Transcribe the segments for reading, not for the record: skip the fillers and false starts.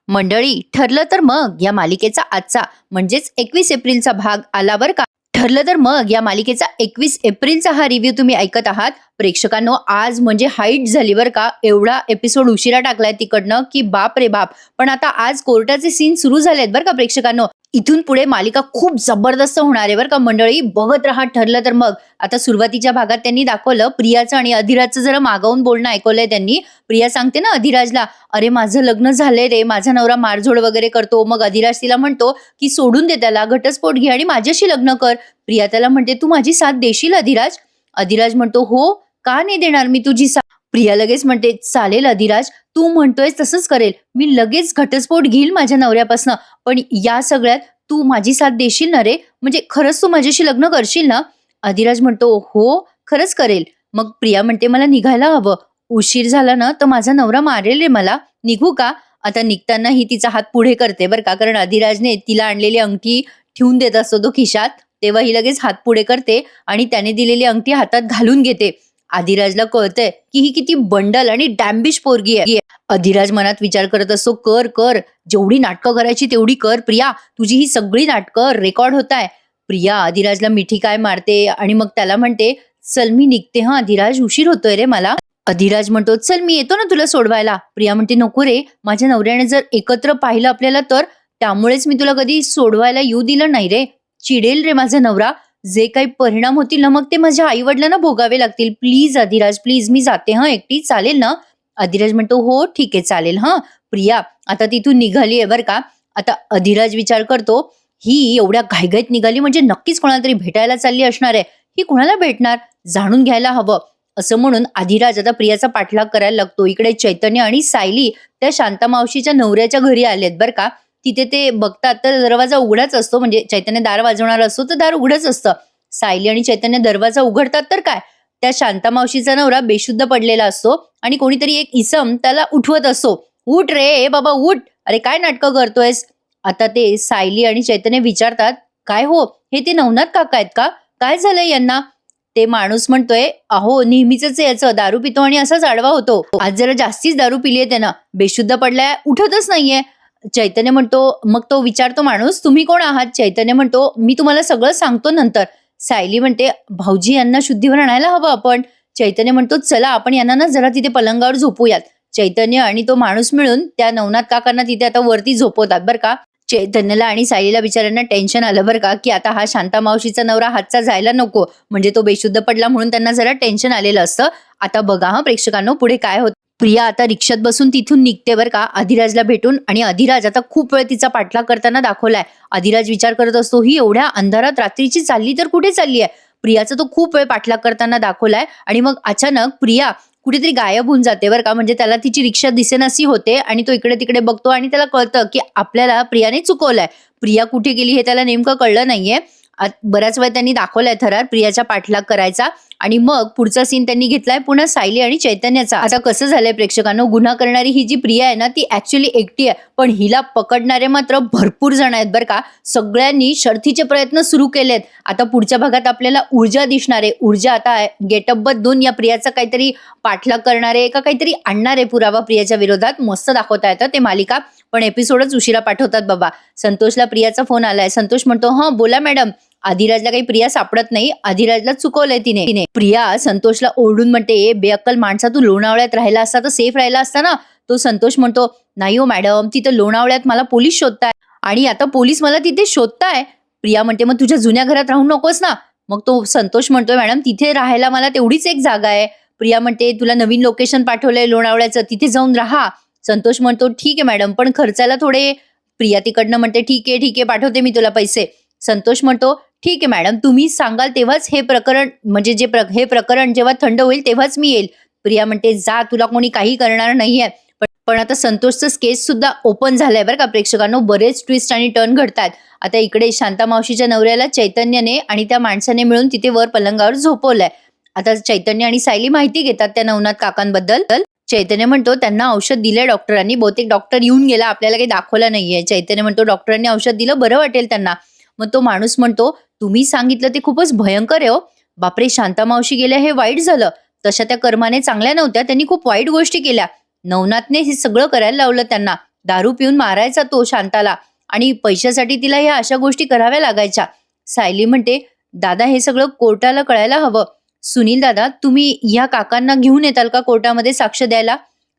मंडळी, ठरलं तर मग या मालिकेचा आजचा म्हणजेच 21 एप्रिलचा भाग आला बरं का. ठरलं तर मग या मालिकेचा 21 एप्रिलचा हा रिव्ह्यू तुम्ही ऐकत आहात. प्रेक्षकांनो, आज म्हणजे हाईट झाली बरं का. एवढा एपिसोड उशिरा टाकलाय तिकडनं की बाप रे बाप. पण आता आज कोर्टाचे सीन सुरू झालेत बरं का प्रेक्षकांनो. इथून पुढे मालिका खूप जबरदस्त होणार आहे बरं का मंडळी. बघत राहा ठरलं तर मग. आता सुरुवातीच्या भागात त्यांनी दाखवलं प्रियाचं आणि अधिराजचं जरा मागावून बोलणं ऐकवलंय त्यांनी. प्रिया सांगते ना अधिराजला, अरे माझं लग्न झालंय रे, माझा नवरा मारझोड वगैरे करतो. मग अधिराज तिला म्हणतो की सोडून दे त्याला, घटस्फोट घे आणि माझ्याशी लग्न कर. प्रिया त्याला म्हणते तू माझी साथ देशील अधिराज? अधिराज म्हणतो हो, का नाही देणार मी तुझी साथ. प्रिया लगेच म्हणते चालेल अधिराज, तू म्हणतोय तसंच करेल. मी लगेच घटस्फोट घेईल माझ्या नवऱ्यापासनं. पण या सगळ्यात तू माझी साथ देशील ना रे? म्हणजे खरंच तू माझ्याशी लग्न करशील ना? अधिराज म्हणतो हो, खरंच करेल. मग प्रिया म्हणते मला निघायला हवं. उशीर झाला ना तर माझा नवरा मारेल रे मला. निघू का? आता निघताना ही तिचा हात पुढे करते बरं का, कारण अधिराजने तिला आणलेली अंगठी ठेवून देत असतो तो खिशात. तेव्हा ही लगेच हात पुढे करते आणि त्याने दिलेली अंगठी हातात घालून घेते. अधिराजला कळतंय की ही किती बंडल आणि डॅम्बिश पोरगी आहे. अधिराज मनात विचार करत असतो, कर कर, जेवढी नाटकं करायची तेवढी कर प्रिया. तुझी ही सगळी नाटकं रेकॉर्ड होत आहे. प्रिया अधिराजला मिठी काय मारते आणि मग त्याला म्हणते चल मी निघते हा अधिराज, उशीर होतोय रे मला. अधिराज म्हणतो चल मी येतो ना तुला सोडवायला. प्रिया म्हणते नको रे, माझ्या नवऱ्याने जर एकत्र पाहिलं आपल्याला तर, त्यामुळेच मी तुला कधी सोडवायला येऊ दिलं नाही रे. चिडेल रे माझा नवरा. जे काही परिणाम होतील ना मग ते माझ्या आई वडिलांना भोगावे लागतील. प्लीज अधिराज प्लीज, मी जाते हा एकटी, चालेल ना? अधिराज म्हणतो हो ठीक आहे चालेल हा. प्रिया आता तिथून निघाली आहे बरं का. आता अधिराज विचार करतो ही एवढ्या घाईघाईत निघाली म्हणजे नक्कीच कोणाला तरी भेटायला चालली असणार आहे. ही कोणाला भेटणार, जाणून घ्यायला हवं. असं म्हणून अधिराज आता प्रियाचा पाठलाग करायला लागतो. इकडे चैतन्य आणि सायली त्या शांता मावशीच्या नवऱ्याच्या घरी आलेत बरं का. तिथे ते बघतात तर दरवाजा उघडाच असतो. म्हणजे चैतन्य दार वाजवणार असतो तर दार उघडच असतं. सायली आणि चैतन्य दरवाजा उघडतात तर काय, त्या शांता मावशीचा नवरा बेशुद्ध पडलेला असतो आणि कोणीतरी एक इसम त्याला उठवत असतो. उठ रे बाबा उठ, अरे काय नाटकं करतोयस? आता ते सायली आणि चैतन्य विचारतात काय हो, हे ते नवनाथ काका आहेत का? काय झालंय यांना? ते माणूस म्हणतोय अहो नेहमीच याचं, दारू पितो आणि असाच आडवा होतो. आज जरा जास्तीच दारू पिलीये त्यानं, बेशुद्ध पडलाय, उठतच नाहीये. चैतन्य म्हणतो, मग तो विचारतो माणूस तुम्ही कोण आहात? चैतन्य म्हणतो मी तुम्हाला सगळं सांगतो नंतर. सायली म्हणते भाऊजी यांना शुद्धीवर आणायला हवं आपण. चैतन्य म्हणतो चला आपण यांना ना जरा तिथे पलंगावर झोपूयात. चैतन्य आणि तो माणूस मिळून त्या नवनाथ काकांना तिथे आता वरती झोपवतात बरं का. चैतन्यला आणि सायलीला बिचाऱ्यांना टेन्शन आलं बरं का, की आता हा शांता मावशीचा नवरा हातचा जायला नको. म्हणजे तो बेशुद्ध पडला म्हणून त्यांना जरा टेन्शन आलेलं असतं. आता बघा हा प्रेक्षकांनो पुढे काय होतं. प्रिया आता रिक्षात बसून तिथून निघते बरं का अधिराजला भेटून. आणि अधिराज आता खूप वेळ तिचा पाठलाग करताना दाखवलाय. अधिराज विचार करत असतो ही एवढ्या अंधारात रात्रीची चालली तर कुठे चालली आहे. प्रियाचा तो खूप वेळ पाठलाग करताना दाखवलाय. आणि मग अचानक प्रिया कुठेतरी गायब होऊन जाते बरं का. म्हणजे त्याला तिची रिक्षा दिसेनाशी होते आणि तो इकडे तिकडे बघतो आणि त्याला कळतं की आपल्याला प्रियाने चुकवलंय. प्रिया कुठे गेली हे त्याला नेमकं कळलं नाहीये. बऱ्याच वेळ त्यांनी दाखवलाय थरार प्रियाचा पाठलाग करायचा. आणि मग पुढचा सीन त्यांनी घेतलाय पुन्हा सायली आणि चैतन्याचा. आता कसं झालंय प्रेक्षकांनो, गुन्हा करणारी ही जी प्रिया आहे ना ती ऍक्च्युअली एकटी आहे, पण हिला पकडणारे मात्र भरपूर जण आहेत बरं का. सगळ्यांनी शर्थीचे प्रयत्न सुरू केलेत. आता पुढच्या भागात आपल्याला ऊर्जा दिसणार आहे. ऊर्जा आता गेटअप बदलून या प्रियाचा काहीतरी पाठलाग करणारे का काहीतरी आणणारे पुरावा प्रियाच्या विरोधात. मस्त दाखवता येतं ते मालिका, पण एपिसोडच उशिरा पाठवतात बाबा. संतोषला प्रियाचा फोन आलाय. संतोष म्हणतो हा बोला मॅडम. अधिराजला काही प्रिया सापडत नाही. अधिराजला चुकवलंय तिने. प्रिया संतोषला ओरडून म्हणते बेअक्कल माणसा, तू लोणावळ्यात राहिला असता तर सेफ राहिला असता ना. तो संतोष म्हणतो नाही हो मॅडम, तिथं लोणावळ्यात मला पोलीस शोधताय आणि आता पोलीस मला तिथे शोधताय. प्रिया म्हणते मग तुझ्या जुन्या घरात राहू नकोस ना. मग तो संतोष म्हणतोय मॅडम तिथे राहायला मला तेवढीच एक जागा आहे. प्रिया म्हणते तुला नवीन लोकेशन पाठवलंय लोणावळ्याचं, तिथे जाऊन राहा. संतोष म्हणतो ठीक आहे मॅडम, पण खर्चाला थोडे. प्रिया तिकडनं म्हणते ठीक आहे पाठवते मी तुला पैसे. संतोष म्हणतो ठीक आहे मॅडम, तुम्ही सांगाल तेव्हाच हे प्रकरण म्हणजे हे प्रकरण जेव्हा थंड होईल तेव्हाच मी येईल. प्रिया म्हणते जा, तुला कोणी काही करणार नाहीये. पण आता संतोषचं केस सुद्धा ओपन झालंय बरं का प्रेक्षकांनो. बरेच ट्विस्ट आणि टर्न घडतात. आता इकडे शांता मावशीच्या नवऱ्याला चैतन्याने आणि त्या माणसाने मिळून तिथे वर पलंगावर झोपवलंय. आता चैतन्य आणि सायली माहिती घेतात त्या नवनाथ काकांबद्दल. चैतन्य म्हणतो त्यांना औषध दिलंय डॉक्टरांनी, बहुतेक डॉक्टर येऊन गेला, आपल्याला काही दाखवलं नाहीये. चैतन्य म्हणतो डॉक्टरांनी औषध दिलं, बरं वाटेल त्यांना. मग तो माणूस म्हणतो तुम्ही सांगितलं ते खूपच भयंकर आहे हो. बापरे, शांता मावशी गेल्या हे वाईट झालं. तशा त्या कर्माने चांगल्या नव्हत्या, त्यांनी खूप वाईट गोष्टी केल्या. नवनाथने हे सगळं करायला लावलं त्यांना. दारू पिऊन मारायचा तो शांताला आणि पैशासाठी तिला ह्या अशा गोष्टी कराव्या लागायच्या. सायली म्हणते, दादा हे सगळं कोर्टाला कळायला हवं. सुनील दादा, तुम्ही या काकांना घेऊन येताल का कोर्टामध्ये साक्ष द्यायला?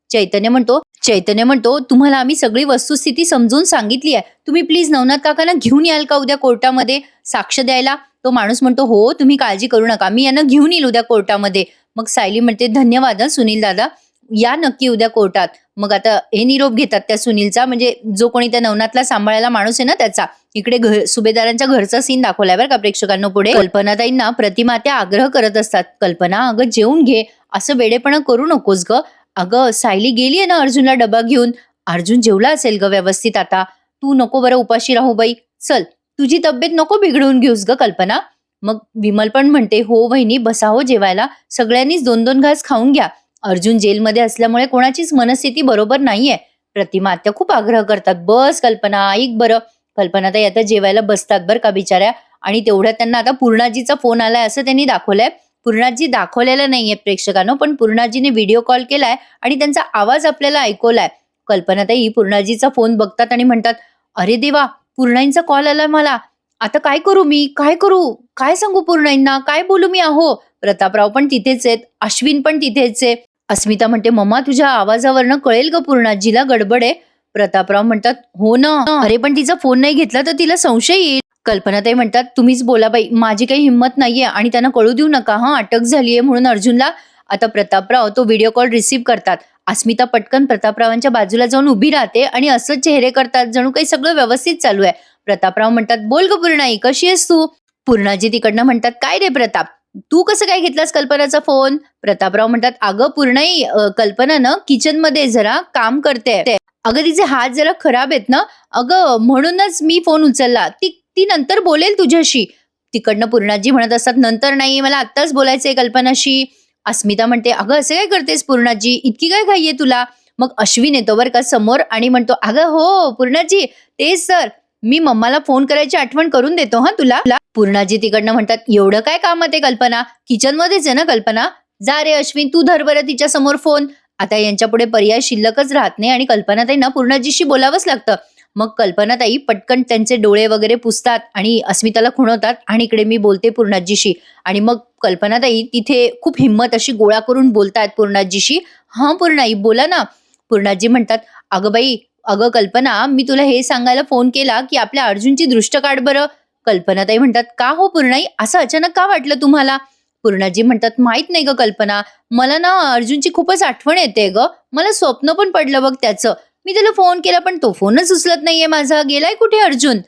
चैतन्य म्हणतो, तुम्हाला आम्ही सगळी वस्तुस्थिती समजून सांगितली आहे. तुम्ही प्लीज नवनाथ काकांना घेऊन याल का उद्या कोर्टामध्ये साक्ष द्यायला? तो माणूस म्हणतो, हो तुम्ही काळजी करू नका, मी यांना घेऊन येईल उद्या कोर्टामध्ये. मग सायली म्हणते, धन्यवाद सुनील दादा, या नक्की उद्या कोर्टात. मग आता हे निरोप घेतात त्या सुनीलचा, म्हणजे जो कोणी त्या नवनाथला सांभाळायला माणूस आहे ना त्याचा. इकडे सुभेदारांच्या घरचा सीन दाखवलाय बरं का प्रेक्षकांनो पुढे. कल्पनाताईंना प्रतिमा त्या आग्रह करत असतात, कल्पना अगं जेवून घे, असं वेडेपणा करू नकोस ग. अगं सायली गेलीये ना अर्जुनला डबा घेऊन, अर्जुन जेवला असेल ग व्यवस्थित आता, तू नको बरं उपाशी राहू बाई, चल तुझी तब्येत नको बिघडवून घेऊस ग कल्पना. मग विमल पण म्हणते, हो वहिनी बसा हो जेवायला, सगळ्यांनीच 2-2 घास खाऊन घ्या. अर्जुन जेलमध्ये असल्यामुळे कोणाचीच मनस्थिती बरोबर नाहीये. प्रतिमा आत्या खूप आग्रह करतात, बस कल्पना ऐक बरं. कल्पनाताई आता जेवायला बसतात बरं का बिचाऱ्या. आणि तेवढ्यात त्यांना आता पूर्णाजीचा फोन आलाय असं त्यांनी दाखवलंय. पूर्णाजी दाखवलेला नाहीये प्रेक्षकांनो, पण पूर्णाजीने व्हिडिओ कॉल केलाय आणि त्यांचा आवाज आपल्याला ऐकवलाय. कल्पनाताई पूर्णाजीचा फोन बघतात आणि म्हणतात, अरे देवा, पूर्णाईंचा कॉल आलाय मला, आता काय करू मी, काय करू, काय सांगू पूर्णाईंना, काय बोलू मी. अहो प्रतापराव पण तिथेच आहेत, अश्विन पण तिथेच आहे. अस्मिता म्हणते, मम्मा तुझ्या आवाजावरनं कळेल ग पूर्णाजीला गडबड आहे. प्रतापराव म्हणतात, हो ना, अरे पण तिचा फोन नाही घेतला तर तिला संशय येईल. कल्पनाताई म्हणतात, तुम्हीच बोला बाई, माझी काही हिंमत नाहीये आणि त्यांना कळू देऊ नका हा अटक झालीये म्हणून अर्जुनला. आता प्रतापराव तो व्हिडिओ कॉल रिसीव्ह करतात. अस्मिता पटकन प्रतापरावांच्या बाजूला जाऊन उभी राहते आणि असं चेहरे करतात जणू काही सगळं व्यवस्थित चालू आहे. प्रतापराव म्हणतात, बोल ग पूर्णाई, कशी आहेस तू? पूर्णाजी तिकडनं म्हणतात, काय रे प्रताप, तू कसं काय घेतलास कल्पनाचा फोन? प्रतापराव म्हणतात, अगं पूर्णाई, कल्पना ना किचन मध्ये जरा काम करते, अगं तिचे हात जरा खराब आहेत ना, अगं म्हणूनच मी फोन उचलला, ती नंतर बोलेल तुझ्याशी. तिकडनं पूर्णाजी म्हणत असतात, नंतर नाही, मला आत्ताच बोलायचंय कल्पनाशी. अस्मिता म्हणते, अगं असं काय करतेस पूर्णाजी, इतकी काय घाई आहे तुला? मग अश्विन येतो बरं का समोर आणि म्हणतो, अगं हो पूर्णाजी, तेच सर, मी मम्माला फोन करायची आठवण करून देतो हा तुला. पूर्णाजी तिकडनं म्हणतात, एवढं काय कामात आहे कल्पना, किचन मध्येच आहे ना कल्पना, जा रे अश्विन तू धर बरं तिच्या समोर फोन. आता यांच्या पुढे पर्याय शिल्लकच राहत नाही आणि कल्पनाताईंना पूर्णाजीशी बोलावंच लागतं. मग कल्पनाताई पटकन त्यांचे डोळे वगैरे पुसतात आणि अस्मिताला खुणवतात आणि इकडे मी बोलते पूर्णाजीशी. आणि मग कल्पनाताई तिथे खूप हिंमत अशी गोळा करून बोलतात पूर्णाजीशी. हा पूर्णाई बोला ना. पूर्णाजी म्हणतात, अगं बाई, अगं कल्पना, मी तुला हे सांगायला फोन केला की आपल्या अर्जुनची दृष्ट काढ बरं. कल्पनाताई म्हणतात, का हो पूर्णाई, असं अचानक का वाटलं तुम्हाला? पूर्णाजी म्हणतात, माहित नाही ग कल्पना, मला ना अर्जुनची खूपच आठवण येते ग, मला स्वप्न पण पडलं बघ त्याचं, मी त्याला फोन केला पण तो फोनच उचलत नाहीये माझा, गेलाय कुठे अर्जुन?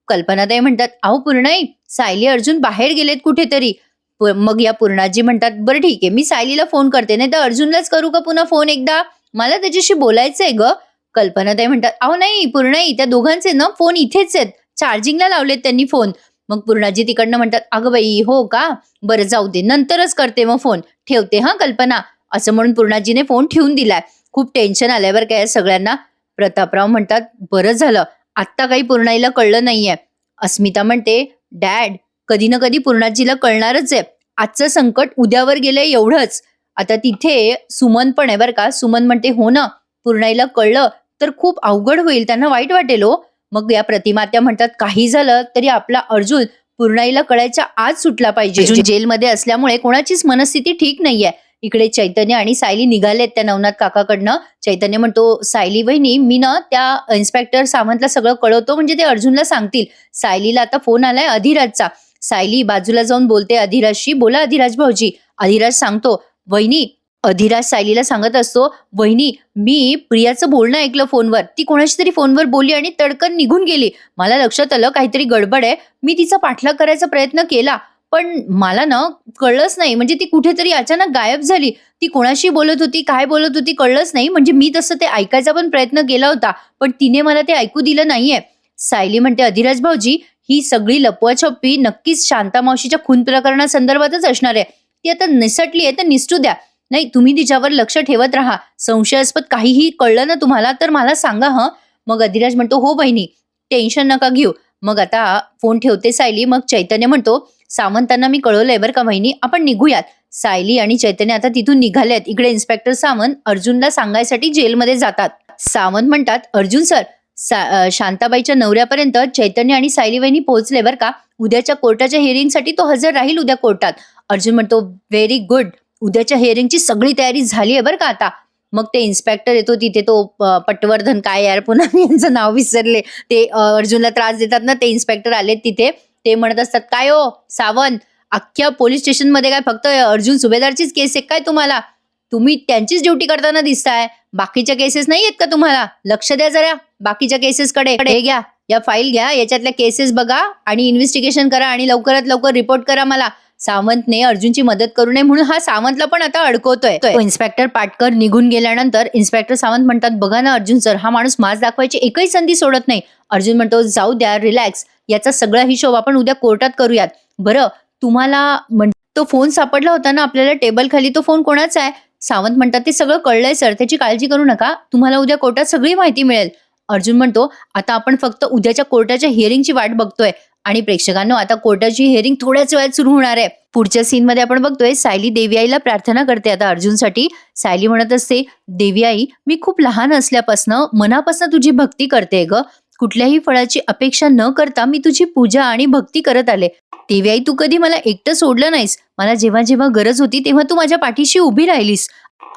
कल्पनाताई म्हणतात, अहो पूर्णाई, सायली अर्जुन बाहेर गेलेत कुठेतरी. मग या पूर्णाजी म्हणतात, बरं ठीक आहे, मी सायलीला फोन करते, नाही तर अर्जुनलाच करू का पुन्हा फोन एकदा, मला त्याच्याशी बोलायचंय ग. कल्पनाताई म्हणतात, अहो नाही पूर्णाई, त्या दोघांचे ना फोन इथेच आहेत, चार्जिंगला लावलेत त्यांनी फोन. मग पूर्णाजी तिकडनं म्हणतात, अगं बाई हो का, बरं जाऊ दे, नंतरच करते मग फोन, ठेवते हा कल्पना. असं म्हणून पूर्णाजीने फोन ठेवून दिलाय. खूप टेन्शन आलंय बरं काय सगळ्यांना. प्रतापराव म्हणतात, बरं झालं आत्ता काही पूर्णाईला कळलं नाहीये. अस्मिता म्हणते, डॅड, कधी ना कधी पूर्णाजीला कळणारच आहे, आजचं संकट उद्यावर गेलंय एवढंच. आता तिथे सुमन पण आहे बरं का. सुमन म्हणते, हो ना, पूर्णाईला कळलं तर खूप अवघड होईल, त्यांना वाईट वाटेल हो. मग या प्रतिमात्या म्हणतात, काही झालं तरी आपला अर्जुन पूर्णाईला कळायच्या आज सुटला पाहिजे. अर्जुन जेलमध्ये असल्यामुळे कोणाचीच मनस्थिती ठीक नाहीये. इकडे चैतन्य आणि सायली निघालेत त्या नवनाथ काकाकडनं. चैतन्य म्हणतो, सायली वहिनी, मी ना त्या इन्स्पेक्टर सावंतला सगळं कळवतो, म्हणजे ते अर्जुनला सांगतील. सायलीला आता फोन आलाय अधिराजचा. सायली बाजूला जाऊन बोलते अधिराजशी, बोला अधिराज भाऊजी. अधिराज सांगतो, वहिनी, अधिराज सायलीला सांगत असतो, वहिनी, मी प्रियाचं बोलणं ऐकलं फोनवर, ती कोणाशी तरी फोनवर बोलली आणि तडकन निघून गेली. मला लक्षात आलं काहीतरी गडबड आहे, मी तिचा पाठलाग करायचा प्रयत्न केला, पण मला ना कळलंच नाही, म्हणजे ती कुठेतरी अचानक गायब झाली. ती कोणाशी बोलत होती, काय बोलत होती कळलंच नाही, म्हणजे मी तसं ते ऐकायचा पण प्रयत्न केला होता, पण तिने मला ते ऐकू दिलं नाहीये. सायली म्हणते, अधिराज भाऊजी, ही सगळी लपवाछप्पी नक्कीच शांता मावशीच्या खून प्रकरणासंदर्भातच असणार आहे. ती आता निसटली आहे तर निसटू द्या, नाही तुम्ही तिच्यावर लक्ष ठेवत राहा, संशयास्पद काहीही कळलं ना तुम्हाला तर मला सांगा हं. मग अधिराज म्हणतो, हो बहिणी, टेन्शन नका घेऊ. मग आता फोन ठेवते सायली. मग चैतन्य म्हणतो, सावंतांना मी कळवलंय बरं का वहिनी, आपण निघूयात. सायली आणि चैतन्य आता तिथून निघालेत. इकडे इन्स्पेक्टर सावंत अर्जुनला सांगायसाठी जेलमध्ये जातात. सावंत म्हणतात, अर्जुन सर, शांताबाईच्या नवऱ्यापर्यंत चैतन्य आणि सायली वहिनी पोहोचले बरं का. उद्याच्या कोर्टाच्या हिअरिंगसाठी तो हजर राहील उद्या कोर्टात. अर्जुन म्हणतो, व्हेरी गुड. उद्याच्या हिअरिंगची सगळी तयारी झाली आहे बरं का आता. मग ते इन्स्पेक्टर येतो तिथे, तो पटवर्धन, काय यार पुन्हा मी यांचं नाव विसरले, ते अर्जुनला त्रास देतात ना, ते इन्स्पेक्टर आले तिथे. ते म्हणत असतात, काय हो सावंत, अख्ख्या पोलीस स्टेशनमध्ये काय फक्त अर्जुन सुभेदारचीच केस आहे काय तुम्हाला? तुम्ही त्यांचीच ड्युटी करताना दिसताय, बाकीच्या केसेस नाही आहेत का तुम्हाला? लक्ष द्या जरा बाकीच्या केसेसकडे. हे घ्या, या फाईल घ्या, याच्यातल्या केसेस बघा आणि इन्व्हेस्टिगेशन करा आणि लवकरात लवकर रिपोर्ट करा मला. सावंतने अर्जुनची मदत करू नये म्हणून हा सावंतला पण आता अडकवतोय. तो इन्स्पेक्टर पाटकर निघून गेल्यानंतर इन्स्पेक्टर सावंत म्हणतात, बघा ना अर्जुन सर, हा माणूस माज दाखवायची एकही संधी सोडत नाही. अर्जुन म्हणतो, जाऊ द्या, रिलॅक्स, याचा सगळा हिशोब आपण उद्या कोर्टात करूयात. बरं, तुम्हाला तो फोन सापडला होता ना आपल्याला टेबल खाली, तो फोन कोणाचा आहे? सावंत म्हणतात, ते सगळं कळलंय सर, त्याची काळजी करू नका, तुम्हाला उद्या कोर्टात सगळी माहिती मिळेल. अर्जुन म्हणतो, आता आपण फक्त उद्याच्या कोर्टाच्या हिअरिंगची वाट बघतोय. आणि प्रेक्षकांनो, आता कोर्टाची हिअरिंग थोड्याच वेळात सुरू होणार आहे. पुढच्या सीन मध्ये आपण बघतोय, सायली देवी आईला प्रार्थना करते आता अर्जुनसाठी. सायली म्हणत असते, देवी आई, मी खूप लहान असल्यापासनं मनापासून तुझी भक्ती करते ग. कुठल्याही फळाची अपेक्षा न करता मी तुझी पूजा आणि भक्ती करत आले. देवी आई, तू कधी मला एकटं सोडलं नाहीस. मला जेव्हा जेव्हा गरज होती तेव्हा तू माझ्या पाठीशी उभी राहिलीस.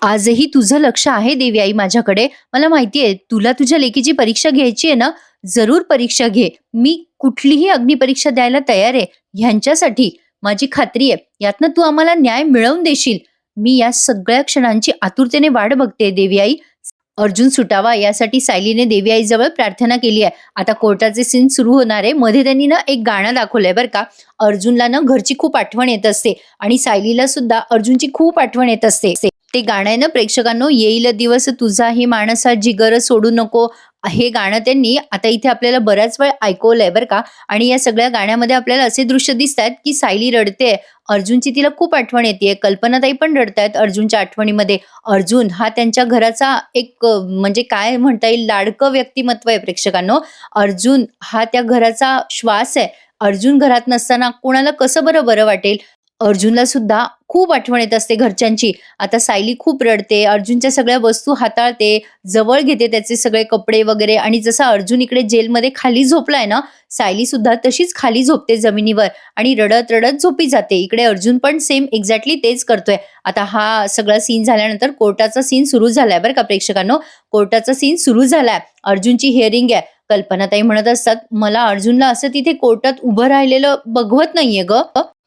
आजही तुझं लक्ष आहे देवी आई माझ्याकडे. मला माहितीये तुला तुझ्या लेकीची परीक्षा घ्यायची आहे ना, जरूर परीक्षा घे. मी कुठलीही अग्निपरीक्षा द्यायला तयार आहे. ह्यांच्यासाठी माझी खात्री आहे, यातनं तू आम्हाला न्याय मिळवून देशील. मी या सगळ्या क्षणांची आतुरतेने वाट बघते देवी आई. अर्जुन सुटावा यासाठी सायलीने देवी आईजवळ प्रार्थना केली आहे. आता कोर्टाचे सीन सुरू होणार आहे. मध्ये त्यांनी ना एक गाणं दाखवलंय बरं का. अर्जुनला ना घरची खूप आठवण येत असते आणि सायलीला सुद्धा अर्जुनची खूप आठवण येत असते. ते गाणं आहे ना प्रेक्षकांनो, येईल दिवस तुझाही माणसा जिगर सोडू नको. हे गाणं त्यांनी आता इथे आपल्याला बऱ्याच वेळ ऐकवलंय बरं का. आणि या सगळ्या गाण्यामध्ये आपल्याला असे दृश्य दिसत आहेत की सायली रडते, अर्जुनची तिला खूप आठवण येते. कल्पनाताई पण रडतायत अर्जुनच्या आठवणीमध्ये. अर्जुन हा त्यांच्या घराचा एक म्हणजे काय म्हणता येईल, लाडकं व्यक्तिमत्व आहे प्रेक्षकांनो. अर्जुन हा त्या घराचा श्वास आहे. अर्जुन घरात नसताना कोणाला कसं बरं वाटेल. अर्जुनला सुद्धा खूप आठवण येत असते घरच्यांची. आता सायली खूप रडते, अर्जुनच्या सगळ्या वस्तू हाताळते, जवळ घेते त्याचे सगळे कपडे वगैरे. आणि जसा अर्जुन इकडे जेलमध्ये खाली झोपलाय ना, सायली सुद्धा तशीच खाली झोपते जमिनीवर आणि रडत रडत झोपी जाते. इकडे अर्जुन पण सेम एक्झॅक्टली तेच करतोय. आता हा सगळा सीन झाल्यानंतर कोर्टाचा सीन सुरू झालाय बरं का प्रेक्षकांनो. कोर्टाचा सीन सुरू झालाय, अर्जुनची हिअरिंग आहे. कल्पनाताई म्हणत असतात, मला अर्जुनला असं तिथे कोर्टात उभं राहिलेलं बघवत नाहीये ग.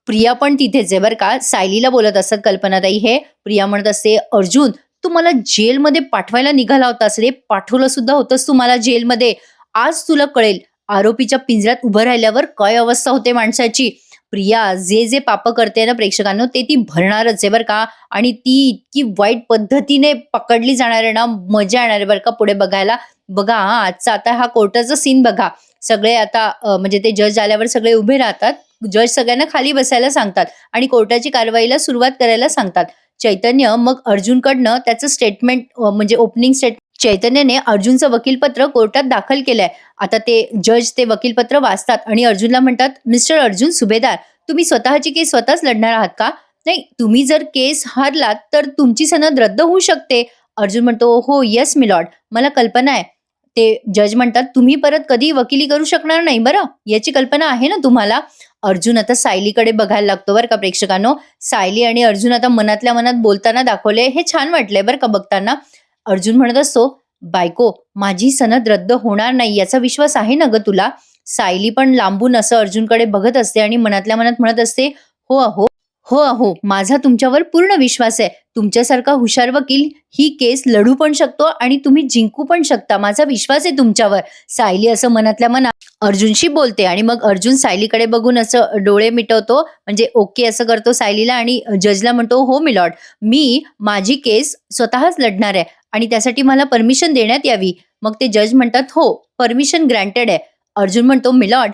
प्रिया पण तिथेच आहे बरं का. सायलीला बोलत असतात कल्पनाताई हे. प्रिया म्हणत असते, अर्जुन तू मला जेलमध्ये पाठवायला निघाला होतास रे, पाठवलं सुद्धा होतंस तू मला जेलमध्ये. आज तुला कळेल आरोपीच्या पिंजऱ्यात उभं राहिल्यावर काय अवस्था होते माणसाची. प्रिया जे जे पाप करते ना प्रेक्षकांनो, ते ती भरणारच आहे बरं का. आणि ती इतकी वाईट पद्धतीने पकडली जाणार आहे ना, मजा येणार आहे बरं का पुढे बघायला. बघा आजचा आता हा कोर्टाचा सीन बघा. सगळे आता म्हणजे ते जज आल्यावर सगळे उभे राहतात. जज सगळ्यांना खाली बसायला सांगतात आणि कोर्टाची कारवाईला सुरुवात करायला सांगतात. चैतन्य मग अर्जुनकडनं त्याचं स्टेटमेंट म्हणजे ओपनिंग चैतन्यने अर्जुनचं वकीलपत्र कोर्टात दाखल केलंय. आता ते जज ते वकीलपत्र वाचतात आणि अर्जुनला म्हणतात, मिस्टर अर्जुन सुभेदार, तुम्ही स्वतःची केस स्वतःच लढणार आहात का? नाही, तुम्ही जर केस हारलात तर तुमची सनद रद्द होऊ शकते. अर्जुन म्हणतो, हो येस मिलॉर्ड, मला कल्पना आहे. ते जज म्हणतात, तुम्ही परत कधी वकिली करू शकणार नाही बरं, याची कल्पना आहे ना तुम्हाला. अर्जुन आता सायलीकडे बघायला लागतो बरं का प्रेक्षकांनो. सायली आणि अर्जुन आता मनातल्या मनात बोलताना दाखवले, हे छान वाटलंय बरं का बघताना. अर्जुन म्हणत असतो, बायको माझी सनद रद्द होणार नाही याचा विश्वास आहे ना ग तुला. सायली पण लांबून असं अर्जुनकडे बघत असते आणि मनातल्या मनात म्हणत असते, हो अहो, हो अहो, माझा तुमच्यावर पूर्ण विश्वास आहे. तुमच्यासारखा हुशार वकील ही केस लढू पण शकतो आणि तुम्ही जिंकू पण शकता. माझा विश्वास आहे तुमच्यावर. सायली असं मनातल्या मनात अर्जुनशी बोलते आणि मग अर्जुन सायलीकडे बघून असं डोळे मिटवतो, म्हणजे ओके असं करतो सायलीला आणि जजला म्हणतो, हो मिलॉर्ड, मी माझी केस स्वतःच लढणार आहे आणि त्यासाठी मला परमिशन देण्यात यावी. मग ते जज म्हणतात, हो परमिशन ग्रँटेड आहे. अर्जुन म्हणतो, मिलॉर्ड,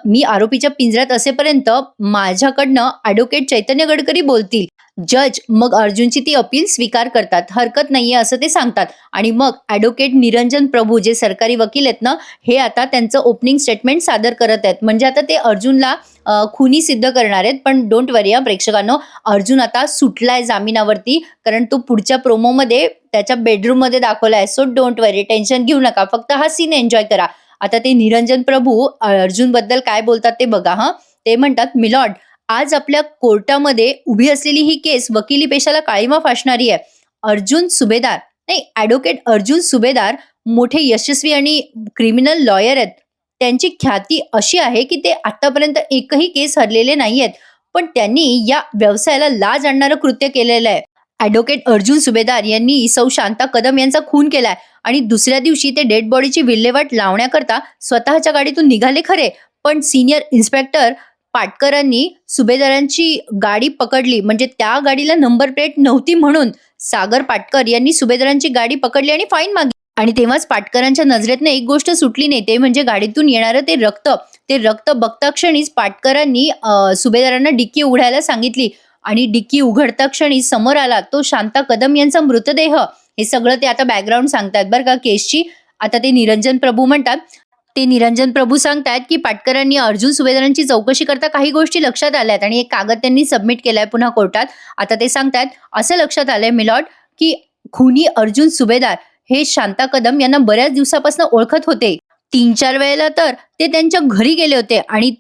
मी आरोपीच्या पिंजऱ्यात असेपर्यंत माझ्याकडनं ॲडव्होकेट चैतन्य गडकरी बोलतील. जज मग अर्जुनची ती अपील स्वीकार करतात. हरकत नाहीये असं ते सांगतात आणि मग ॲडव्होकेट निरंजन प्रभू जे सरकारी वकील आहेत ना, हे आता त्यांचं ओपनिंग स्टेटमेंट सादर करत आहेत. म्हणजे आता ते अर्जुनला खुनी सिद्ध करणार आहेत. पण डोंट वरी प्रेक्षकांनो, अर्जुन आता सुटलाय जामिनावरती, कारण तो पुढच्या प्रोमोमध्ये त्याच्या बेडरूममध्ये दाखवलाय. सो डोंट वरी, टेन्शन घेऊ नका. फक्त हा सीन एन्जॉय करा. आता ते निरंजन प्रभू अर्जुनबद्दल काय बोलतात ते बघा हां. ते म्हणतात, "मिलॉर्ड, आज आपल्या कोर्टामध्ये उभी असलेली ही केस वकिली पेशाला काळिमा फासणारी आहे. अर्जुन सुभेदार, नाही, ॲडव्होकेट अर्जुन सुभेदार मोठे यशस्वी आणि क्रिमिनल लॉयर आहेत. त्यांची ख्याती अशी आहे की ते आतापर्यंत एकही केस हरलेले नाहीयेत. पण त्यांनी या व्यवसायाला लाज आणणारं कृत्य केलेलं आहे. ॲडव्होकेट अर्जुन सुभेदार यांनी सौ शांता कदम यांचा खून केलाय आणि दुसऱ्या दिवशी ते डेड बॉडीची विल्हेवाट लावण्याकरता स्वतःच्या गाडीतून निघाले खरे, पण सिनियर इन्स्पेक्टर पाटकरांनी सुभेदारांची गाडी पकडली. म्हणजे त्या गाडीला नंबर प्लेट नव्हती म्हणून सागर पाटकर यांनी सुभेदारांची गाडी पकडली आणि फाईन मागितली. आणि तेव्हाच पाटकरांच्या नजरेतनं एक गोष्ट सुटली नाही, ते म्हणजे गाडीतून येणारं ते रक्त. ते रक्त बघता क्षणीच पाटकरांनी सुभेदारांना डिक्की उघडायला सांगितली आणि डिक्की उघडता क्षणी समोर आला तो शांता कदम यांचा मृतदेह. हे सगळं ते आता बॅकग्राऊंड सांगतात बरं का केसची. आता ते निरंजन प्रभू म्हणतात, ते निरंजन प्रभू सांगतायत की पाटकरांनी अर्जुन सुभेदारांची चौकशी करता काही गोष्टी लक्षात आल्यात आणि एक कागद त्यांनी सबमिट केलाय पुन्हा कोर्टात. आता ते सांगतायत, असं लक्षात आलंय मिलॉर्ड की खुनी अर्जुन सुभेदार हे शांता कदम यांना बऱ्याच दिवसापासून ओळखत होते. 3-4 वेळेला तर ते त्यांच्या घरी गेले होते आणि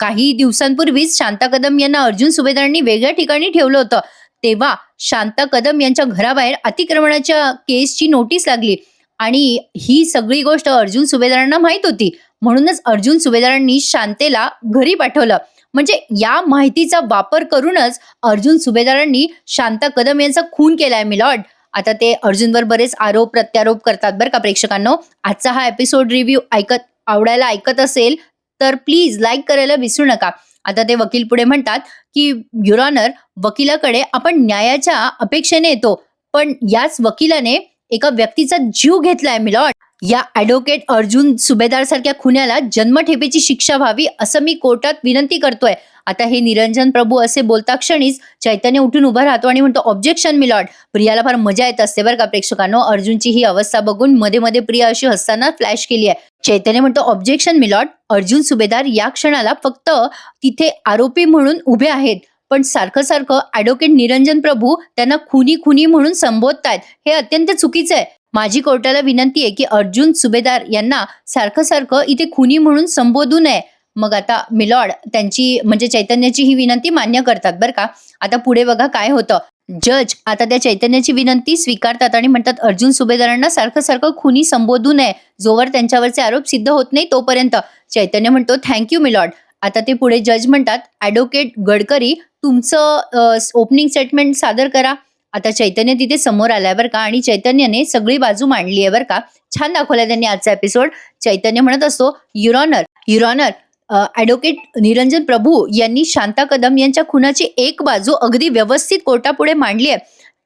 काही दिवसांपूर्वीच शांता कदम यांना अर्जुन सुभेदारांनी वेगळ्या ठिकाणी ठेवलं होतं. तेव्हा शांता कदम यांच्या घराबाहेर अतिक्रमणाच्या केसची नोटीस लागली आणि ही सगळी गोष्ट अर्जुन सुभेदारांना माहित होती. म्हणूनच अर्जुन सुभेदारांनी शांतेला घरी पाठवलं. म्हणजे या माहितीचा वापर करूनच अर्जुन सुभेदारांनी शांता कदम यांचा खून केलाय मिलॉर्ड. आता ते अर्जुनवर बरेच आरोप प्रत्यारोप करतात बरं का प्रेक्षकांनो. आजचा हा एपिसोड रिव्ह्यू ऐकत असेल तर प्लीज लाईक करायला विसरू नका. आता ते वकील पुढे म्हणतात की युअर ऑनर, वकिलाकडे आपण न्यायाच्या अपेक्षेने येतो, पण याच वकिलाने एका व्यक्तीचा जीव घेतलाय मिलॉर्ड. या ॲडव्होकेट अर्जुन सुभेदार सारख्या खुन्याला जन्मठेपेची शिक्षा व्हावी असं मी कोर्टात विनंती करतोय. आता हे निरंजन प्रभू असे बोलता क्षणीच चैतन्य उठून उभा राहतो आणि म्हणतो, ऑब्जेक्शन मिलॉर्ड. प्रियाला फार मजा येत असते बरं का प्रेक्षकांनो. अर्जुनची ही अवस्था बघून मध्ये मध्ये प्रिया अशी हसताना फ्लॅश केली आहे. चैतन्य म्हणतो, ऑब्जेक्शन मिलॉर्ड. अर्जुन सुभेदार या क्षणाला फक्त तिथे आरोपी म्हणून उभे आहेत, पण सारखं सारखं ॲडव्होकेट निरंजन प्रभू त्यांना खुनी खुनी म्हणून संबोधतायत. हे अत्यंत चुकीचं आहे. माझी कोर्टाला विनंती आहे की अर्जुन सुभेदार यांना सारखं सारखं इथे खुनी म्हणून संबोधू नये. मग आता मिलॉर्ड त्यांची म्हणजे चैतन्याची ही विनंती मान्य करतात बरं का. आता पुढे बघा काय होतं. जज आता त्या चैतन्याची विनंती स्वीकारतात आणि म्हणतात, अर्जुन सुभेदारांना सारखं सारखं खुनी संबोधू नये. जोवर त्यांच्यावरचे आरोप सिद्ध होत नाही तोपर्यंत. चैतन्य म्हणतो, थँक्यू मिलॉर्ड. आता ते पुढे जज म्हणतात, ॲडव्होकेट गडकरी तुमचं ओपनिंग स्टेटमेंट सादर करा. आता चैतन्य तिथे समोर आलाय बरं का आणि चैतन्याने सगळी बाजू मांडली आहे बरं का. छान दाखवलाय त्यांनी आजचा एपिसोड. चैतन्य म्हणत असतो, युअर ऑनर, ॲडव्होकेट निरंजन प्रभू यांनी शांता कदम यांच्या खुनाची एक बाजू अगदी व्यवस्थित कोर्टापुढे मांडली आहे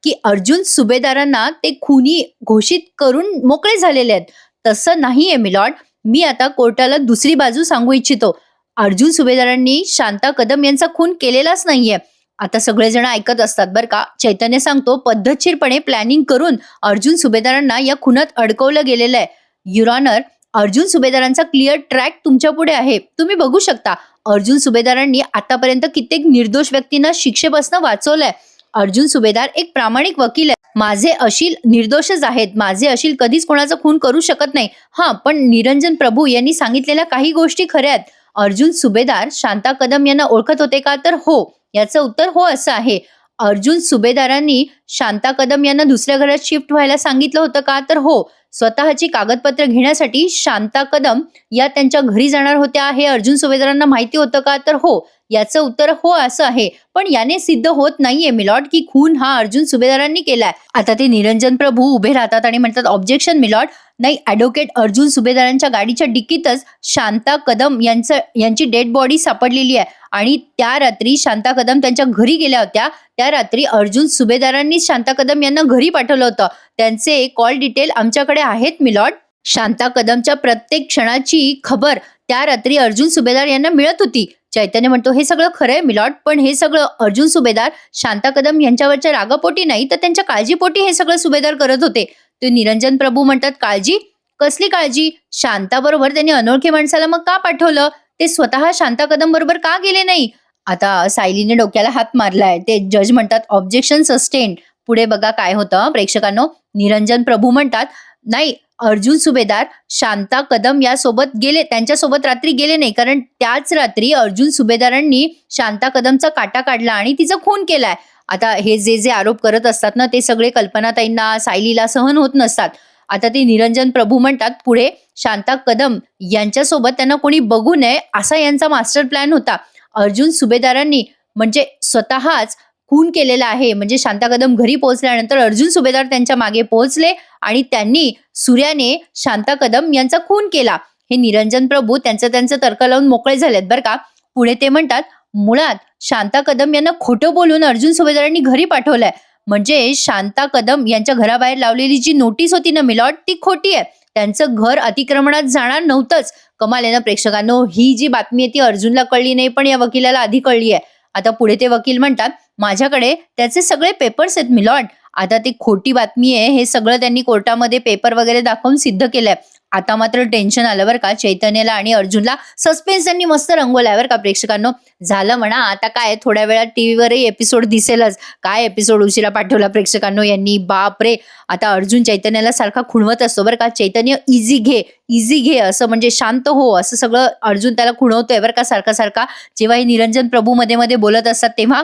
की अर्जुन सुभेदारांना ते खुनी घोषित करून मोकळे झालेले आहेत. तसं नाहीये मिलॉर्ड. मी आता कोर्टाला दुसरी बाजू सांगू इच्छितो. अर्जुन सुभेदारांनी शांता कदम यांचा खून केलेलाच नाहीये. आता सगळेजण ऐकत असतात बरं का. चैतन्य सांगतो, पद्धतशीरपणे प्लॅनिंग करून अर्जुन सुभेदारांना या खुनात अडकवलं गेलेलं आहे. युअर ऑनर, अर्जुन सुभेदारांचा क्लिअर ट्रॅक तुमच्या पुढे आहे. तुम्ही बघू शकता. अर्जुन सुभेदारांनी आतापर्यंत कित्येक निर्दोष व्यक्तींना शिक्षेपासून वाचवलंय. अर्जुन सुभेदार एक प्रामाणिक वकील आहे. माझे अशील निर्दोषच आहेत. माझे अशील कधीच कोणाचा खून करू शकत नाही. हां, पण निरंजन प्रभू यांनी सांगितलेल्या काही गोष्टी खऱ्या आहेत. अर्जुन सुभेदार शांता कदम यांना ओळखत होते का? तर हो. याचं उत्तर हो असं आहे. अर्जुन सुभेदारांनी शांता कदम यांना दुसऱ्या घरात शिफ्ट व्हायला सांगितलं होतं का? तर हो. स्वतःची कागदपत्र घेण्यासाठी शांता कदम या त्यांच्या घरी जाणार होत्या हे अर्जुन सुभेदारांना माहिती होतं का? तर हो. याचं उत्तर हो असं आहे. पण याने सिद्ध होत नाहीये मिलॉर्ड की खून हा अर्जुन सुभेदारांनी केलाय. आता ते निरंजन प्रभू उभे राहतात आणि म्हणतात, ऑब्जेक्शन मिलॉर्ड. नाही, ॲडव्होकेट अर्जुन सुभेदारांच्या गाडीच्या डिक्कीतच शांता कदम यांची डेड बॉडी सापडलेली आहे आणि त्या रात्री शांता कदम त्यांच्या घरी गेल्या होत्या. त्या रात्री अर्जुन सुभेदारांनी शांता कदम यांना घरी पाठवलं होतं. त्यांचे कॉल डिटेल आमच्याकडे आहेत मिलॉर्ड. शांता कदमच्या प्रत्येक क्षणाची खबर त्या रात्री अर्जुन सुभेदार यांना मिळत होती. चैतन्य म्हणतो, हे सगळं खरंय मिलॉर्ड, पण हे सगळं अर्जुन सुभेदार शांता कदम यांच्यावरच्या रागापोटी नाही तर त्यांच्या काळजीपोटी हे सगळं सुभेदार करत होते. ते निरंजन प्रभू म्हणतात, काळजी? कसली काळजी? शांता बरोबर त्यांनी अनोळखी माणसाला मग का पाठवलं? ते स्वतः शांता कदम बरोबर का गेले नाही? आता सायलीने डोक्याला हात मारलाय. ते जज म्हणतात, ऑब्जेक्शन सस्टेन्ड. पुढे बघा काय होतं प्रेक्षकांनो. निरंजन प्रभू म्हणतात, नाही, अर्जुन सुभेदार शांता कदम यासोबत गेले, त्यांच्यासोबत रात्री गेले नाही, कारण त्याच रात्री अर्जुन सुभेदारांनी शांता कदमचा काटा काढला आणि तिचा खून केलाय. आता हे जे जे आरोप करत असतात ना, ते सगळे कल्पनाताईंना, सायलीला सहन होत नसतात. आता ते निरंजन प्रभू म्हणतात पुढे, शांता कदम यांच्यासोबत त्यांना कोणी बघू नये असा यांचा मास्टर प्लॅन होता. अर्जुन सुभेदारांनी म्हणजे स्वतःच खून केलेला आहे. म्हणजे शांता कदम घरी पोहोचल्यानंतर अर्जुन सुभेदार त्यांच्या मागे पोहोचले आणि त्यांनी सूर्याने शांता कदम यांचा खून केला. हे निरंजन प्रभू त्यांचं तर्क लावून मोकळे झालेत बरं का. पुढे ते म्हणतात, मुळात शांता कदम यांना खोटं बोलून अर्जुन सुभेदारांनी घरी पाठवलंय. म्हणजे शांता कदम यांच्या घराबाहेर लावलेली जी नोटीस होती ना मिलॉर्ड, ती खोटी आहे. त्यांचं घर अतिक्रमणात जाणार नव्हतंच. कमाल आहे ना प्रेक्षकांनो. ही जी बातमी आहे ती अर्जुनला कळली नाही, पण या वकिलाला आधी कळली आहे. आता पुढे ते वकील म्हणतात, माझ्याकडे त्याचे सगळे पेपर्स आहेत मिलॉर्ड. आता ते खोटी बातमी आहे हे सगळं त्यांनी कोर्टामध्ये पेपर वगैरे दाखवून सिद्ध केलंय. आता मात्र टेन्शन आलं बरं का चैतन्याला आणि अर्जुनला. सस्पेन्स त्यांनी मस्त रंगवलाय बरं का प्रेक्षकांनो. झालं म्हणा, आता काय थोड्या वेळात टीव्हीवरही एपिसोड दिसेलच. काय एपिसोड उशिरा पाठवला प्रेक्षकांनो यांनी, बाप रे. आता अर्जुन चैतन्याला सारखा खुणवत असतो बरं का. चैतन्य इझी घे असं, म्हणजे शांत हो असं सगळं अर्जुन त्याला खुणवतोय बरं का सारखा. जेव्हा हे निरंजन प्रभू मध्ये बोलत असतात तेव्हा.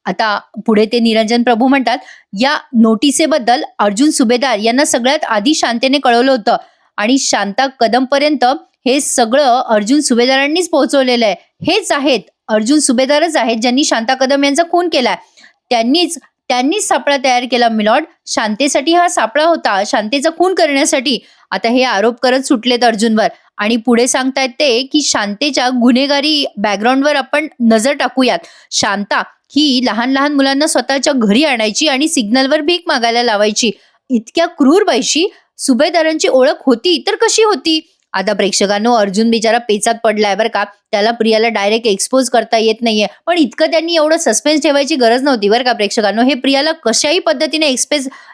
आता पुढे ते निरंजन प्रभू म्हणतात, या नोटिसेबद्दल अर्जुन सुभेदार यांना सगळ्यात आधी शांतेने कळवलं होतं आणि शांता कदम पर्यंत हे सगळं अर्जुन सुभेदारांनीच पोहोचवलेलं आहे. हेच आहेत, अर्जुन सुभेदारच आहेत ज्यांनी शांता कदम यांचा खून केलाय. त्यांनीच सापळा तयार केला मिलॉर्ड. शांतेसाठी हा सापळा होता, शांतेचा खून करण्यासाठी. आता हे आरोप करत सुटलेत अर्जुनवर आणि पुढे सांगतायत ते की शांतेच्या गुन्हेगारी बॅकग्राऊंडवर आपण नजर टाकूयात. शांता ही लहान मुलांना स्वतःच्या घरी आणायची आणि सिग्नलवर भीक मागायला लावायची. इतक्या क्रूर बाईशी सुभेदारांची ओळख होती तर कशी होती? आता प्रेक्षकांनो, अर्जुन बिचारा पेचात पडलाय बरं का. त्याला प्रियाला डायरेक्ट एक्सपोज करता येत नाहीये, पण इतकं त्यांनी एवढं सस्पेन्स ठेवायची गरज नव्हती बरं का प्रेक्षकांनो. हे प्रियाला कशाही पद्धतीने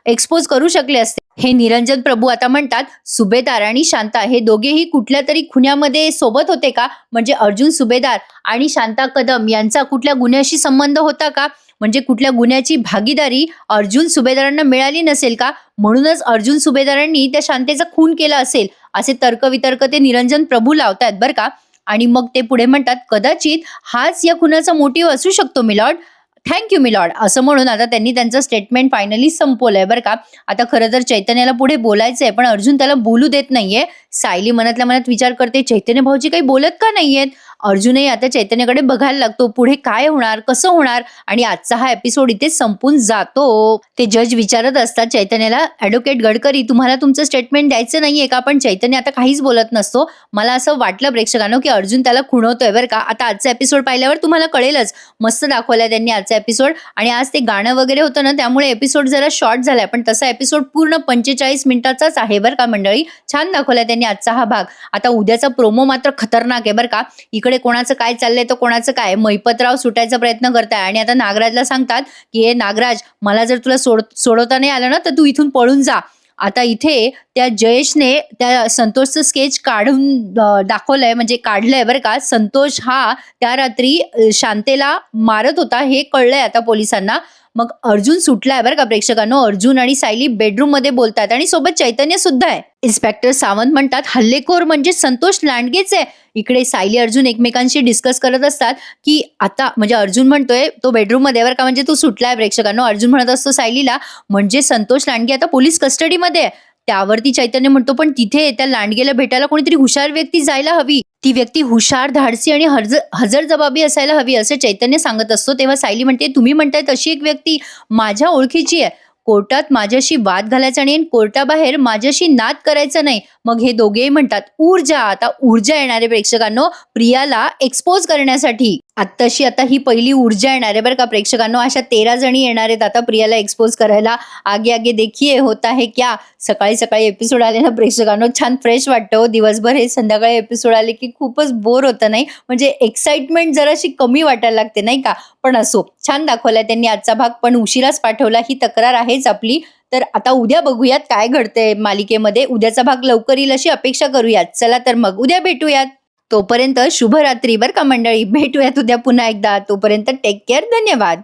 एक्सपोज करू शकले असते. हे निरंजन प्रभू आता म्हणतात, सुभेदार आणि शांता हे दोघेही कुठल्या तरी खुन्यामध्ये सोबत होते का? म्हणजे अर्जुन सुभेदार आणि शांता कदम यांचा कुठल्या गुन्ह्याशी संबंध होता का? म्हणजे कुठल्या गुन्ह्याची भागीदारी अर्जुन सुभेदारांना मिळाली नसेल का? म्हणूनच अर्जुन सुभेदारांनी त्या शांतेचा खून केला असेल, असे तर्कवितर्क ते निरंजन प्रभू लावतात बरं का. आणि मग ते पुढे म्हणतात, कदाचित हाच या खुनाचा मोटिव्ह असू शकतो मिलॉर्ड. थँक्यू मिलॉर्ड असं म्हणून आता त्यांनी त्यांचं स्टेटमेंट फायनली संपवलंय बरं का. आता खरं तर चैतन्याला पुढे बोलायचंय, पण अर्जुन त्याला बोलू देत नाहीये. सायली मनातल्या मनात विचार करते, चैतन्य भाऊजी काही बोलत का नाहीयेत? अर्जुनही आता चैतन्याकडे बघायला लागतो, पुढे काय होणार, कसं होणार. आणि आजचा हा एपिसोड इथे संपून जातो. ते जज विचारत असतात चैतन्याला, ऍडव्होकेट गडकरी तुम्हाला तुमचं स्टेटमेंट द्यायचं नाहीये का? पण चैतन्य आता काहीच बोलत नसतो. मला असं वाटलं प्रेक्षकांनो की अर्जुन त्याला खुणवतोय बरं का. आता आजचा एपिसोड पाहिल्यावर तुम्हाला कळेलच. मस्त दाखवलाय त्यांनी आजचा एपिसोड. आणि आज ते गाणं वगैरे होतं ना, त्यामुळे एपिसोड जरा शॉर्ट झालाय, पण तसा एपिसोड पूर्ण 45 मिनिटाचाच आहे बरं का मंडळी. छान दाखवलाय त्यांनी आजचा हा भाग. आता उद्याचा प्रोमो मात्र खतरनाक आहे बरं का. इकडे कोणाचं काय चाललंय तर कोणाचं काय. महिपतराव सुटायचा प्रयत्न करताय आणि आता नागराजला सांगतात की हे नागराज, मला जर तुला सोडवता नाही आलं ना तर तू इथून पळून जा. आता इथे त्या जयेशने त्या संतोषचं स्केच काढून दाखवलंय, म्हणजे काढलंय बरं का. संतोष हा त्या रात्री शांतेला मारत होता हे कळलंय आता पोलिसांना. मग अर्जुन सुटलाय बरं का प्रेक्षकांनो. अर्जुन आणि सायली बेडरूम मध्ये बोलतात आणि सोबत चैतन्य सुद्धा आहे. इन्स्पेक्टर सावंत म्हणतात, हल्लेखोर म्हणजे संतोष लांडगेच आहे. इकडे सायली अर्जुन एकमेकांशी डिस्कस करत असतात की आता, म्हणजे अर्जुन म्हणतोय तो बेडरूम मध्ये बरं का, म्हणजे तू सुटलाय प्रेक्षकांनो. अर्जुन म्हणत असतो सायलीला, म्हणजे संतोष लांडगे आता पोलीस कस्टडीमध्ये आहे. त्यावरती चैतन्य म्हणतो, पण तिथे त्या लांडगेला भेटायला कोणीतरी हुशार व्यक्ती जायला हवी. ती व्यक्ती हुशार, धाडसी आणि हजरजबाबी असायला हवी असं चैतन्य सांगत असतो. तेव्हा सायली म्हणते, तुम्ही म्हणताय तशी एक व्यक्ती माझ्या ओळखीची आहे. कोर्टात माझ्याशी वाद घालायचा नाही, कोर्टाबाहेर माझ्याशी नाद करायचा नाही. मग हे दोघेही म्हणतात ऊर्जा. आता ऊर्जा येणारे प्रेक्षकांनो प्रियाला एक्सपोज करण्यासाठी. आत्ताशी आता ही पहिली ऊर्जा येणार आहे बरं का प्रेक्षकांनो. अशा 13 जणी येणार आहेत आता प्रियाला एक्सपोज करायला. आगे आगे देखिए होता है क्या. सकाळी-सकाळी एपिसोड आले ना प्रेक्षकांनो छान फ्रेश वाटतं हो. दिवसभर हे संध्याकाळी एपिसोड आले की खूपच बोर होतं नाही. म्हणजे एक्साइटमेंट जराशी कमी वाटायला लागते नाही का. पण असो छान दाखवलाय त्यांनी आजचा भाग, पण उशिराच पाठवला ही तक्रार आहेच आपली. तर आता उद्या बघूयात काय घडतंय मालिकेमध्ये. उद्याचा भाग लवकर येईल अशी अपेक्षा करूयात. चला तर मग उद्या भेटूयात. तोपर्यंत शुभरात्री बरं का मंडळी. भेटूयात उद्या पुन्हा एकदा. तोपर्यंत टेक केअर. धन्यवाद.